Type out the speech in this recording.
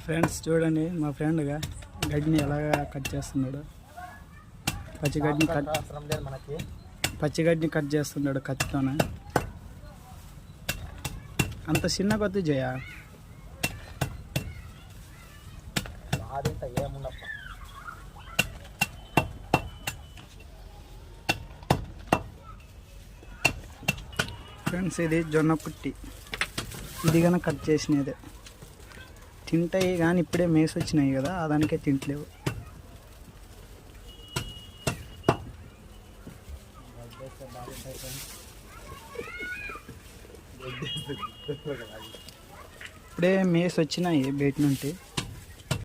Friends చూడండి, మా ఫ్రెండ్గా గడ్డిని ఎలాగా కట్ చేస్తున్నాడు. పచ్చిగడ్డిని కట్ చేస్తున్నాడు కత్తితోనే. అంత చిన్న కొద్ది జయ ఫ్రెండ్స్, ఇది జొన్న పుట్టి. ఇది కన్నా కట్ చేసినదే తింటాయి, కానీ ఇప్పుడే మేసి వచ్చినాయి కదా, దానికే తింటలేవు. ఇప్పుడే మేసి వచ్చినాయి బయట నుండి.